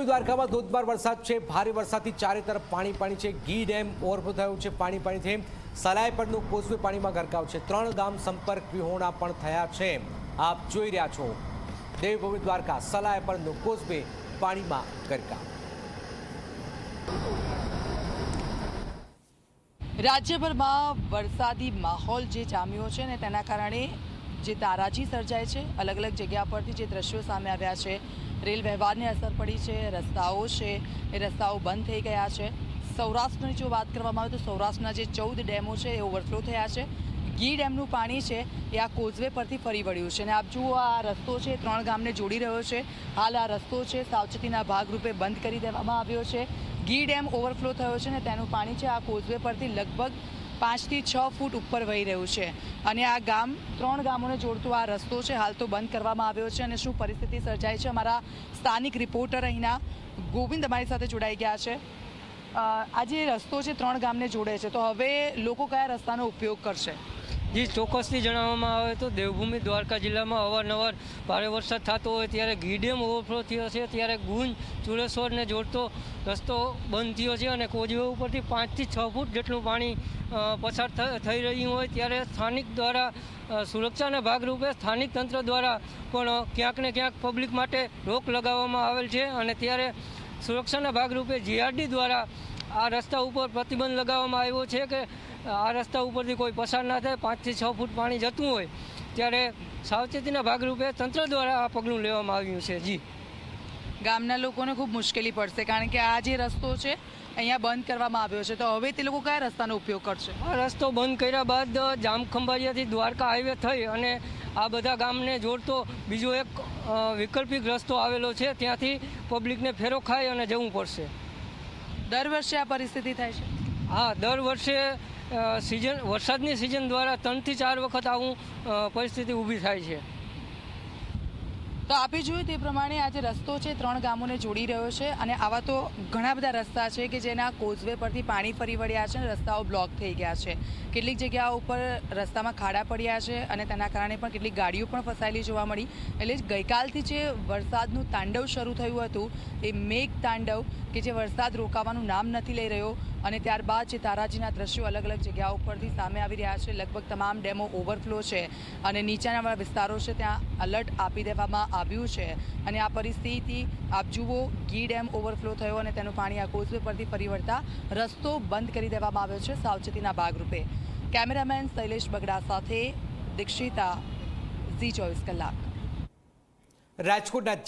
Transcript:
દેવભૂમિ દ્વારકામાં ધોધમાર વરસાદ છે। ભારે વરસાદથી ચારે તરફ પાણી છે। ગી ડેમ ઓવરફ્લો થયો છે। પાણીથી સલાય પરનું કોઝવે પાણીમાં ગરકાવ છે। 3 ગામ સંપર્ક વિહોણા પણ થયા છે। આપ જોઈ રહ્યા છો દેવભૂમિ દ્વારકા સલાય પરનું કોઝવે પાણીમાં ગરકાવ। રાજ્યભરમાં વરસાદી માહોલ જે જામ્યો છે ને તેના કારણે જે તારાજી સર્જાય છે, અલગ અલગ જગ્યા પરથી જે દ્રશ્યો સામે આવ્યા છે, રેલ વ્યવહારને અસર પડી છે, રસ્તાઓ છે એ રસ્તાઓ બંધ થઈ ગયા છે। સૌરાષ્ટ્રની જો વાત કરવામાં આવે તો સૌરાષ્ટ્રના જે 14 ડેમો છે એ ઓવરફ્લો થયા છે। ગી ડેમનું પાણી છે એ આ કોઝવે પરથી ફરી વળ્યું છે અને આપ જુઓ આ રસ્તો છે 3 ગામને જોડી રહ્યો છે। હાલ આ રસ્તો છે સાવચેતીના ભાગરૂપે બંધ કરી દેવામાં આવ્યો છે। ગી ડેમ ઓવરફ્લો થયો છે ને તેનું પાણી છે આ કોઝવે પરથી લગભગ 5 થી 6 ફૂટ ઉપર વહી રહ્યું છે અને આ ગામ 3 ગામોને જોડતો આ રસ્તો છે હાલ તો બંધ કરવામાં આવ્યો છે। અને શું પરિસ્થિતિ સર્જાય છે, અમારા સ્થાનિક રિપોર્ટર અહીંના ગોવિંદ અમારી સાથે જોડાઈ ગયા છે। આ જે રસ્તો છે 3 ગામને જોડે છે, તો હવે લોકો કયા રસ્તાનો ઉપયોગ કરશે? જી, ચોક્કસથી જણાવવામાં આવે તો દેવભૂમિ દ્વારકા જિલ્લામાં અવારનવાર ભારે વરસાદ થતો હોય ત્યારે ગી ડેમ ઓવરફ્લો થયો છે, ત્યારે ગુંજ ચુડેશ્વરને જોડતો રસ્તો બંધ થયો છે અને કોઝવે ઉપરથી 5 થી 6 ફૂટ જેટલું પાણી પસાર થઈ રહ્યું હોય ત્યારે સ્થાનિક દ્વારા સુરક્ષાના ભાગરૂપે સ્થાનિક તંત્ર દ્વારા પણ ક્યાંક ને ક્યાંક પબ્લિક માટે રોક લગાવવામાં આવેલ છે અને ત્યારે સુરક્ષાના ભાગરૂપે જીઆરડી દ્વારા આ રસ્તા ઉપર પ્રતિબંધ લગાવવામાં આવ્યો છે કે આ રસ્તા ઉપરથી કોઈ પસાર ના થાય। 5 થી 6 ફૂટ પાણી જતું હોય ત્યારે સાવચેતીના ભાગરૂપે તંત્ર દ્વારા આ પગલું લેવામાં આવ્યું છે। જી, ગામના લોકોને ખૂબ મુશ્કેલી પડશે કારણ કે આ જે રસ્તો છે અહીંયા બંધ કરવામાં આવ્યો છે, તો હવે તે લોકો કયા રસ્તાનો ઉપયોગ કરશે? આ રસ્તો બંધ કર્યા બાદ જામખંભાળિયાથી દ્વારકા હાઈવે થઈ અને આ બધા ગામને જોડતો બીજો એક વૈકલ્પિક રસ્તો આવેલો છે, ત્યાંથી પબ્લિકને ફેરો ખાઈ અને જવું પડશે। દર વર્ષે આ પરિસ્થિતિ થાય છે? હા, દર વર્ષે વરસાદની સિઝન દ્વારા 3 થી 4 વખત આવું પરિસ્થિતિ ઊભી થાય છે। તો આપે જોયું તે પ્રમાણે આ જે રસ્તો છે 3 ગામોને જોડી રહ્યો છે અને આવા તો ઘણા બધા રસ્તા છે કે જેના કોઝવે પરથી પાણી ફરી વળ્યા છે અને રસ્તાઓ બ્લોક થઈ ગયા છે। કેટલીક જગ્યાઓ ઉપર રસ્તામાં ખાડા પડ્યા છે અને તેના કારણે પણ કેટલીક ગાડીઓ પણ ફસાયેલી જોવા મળી। એટલે જ ગઈકાલથી જે વરસાદનું તાંડવ શરૂ થયું હતું એ મેઘ તાંડવ કે જે વરસાદ રોકાવાનું નામ નથી લઈ રહ્યો અને ત્યારબાદ જે તારાજીના દ્રશ્યો અલગ અલગ જગ્યાઓ પરથી સામે આવી રહ્યા છે। લગભગ તમામ ડેમો ઓવરફ્લો છે અને નીચાણવાળા વિસ્તારો છે ત્યાં અલર્ટ આપી દેવામાં આવ્યું છે અને આ પરિસ્થિતિ આપ જુઓ, ગી ડેમ ઓવરફ્લો થયો અને તેનું પાણી આ કોઝવે પરથી ફરી વળતા રસ્તો બંધ કરી દેવામાં આવ્યો છે સાવચેતીના ભાગરૂપે। કેમેરામેન શૈલેષ બગડા સાથે દીક્ષિતા, ઝી 24 કલાક। રાજકોટના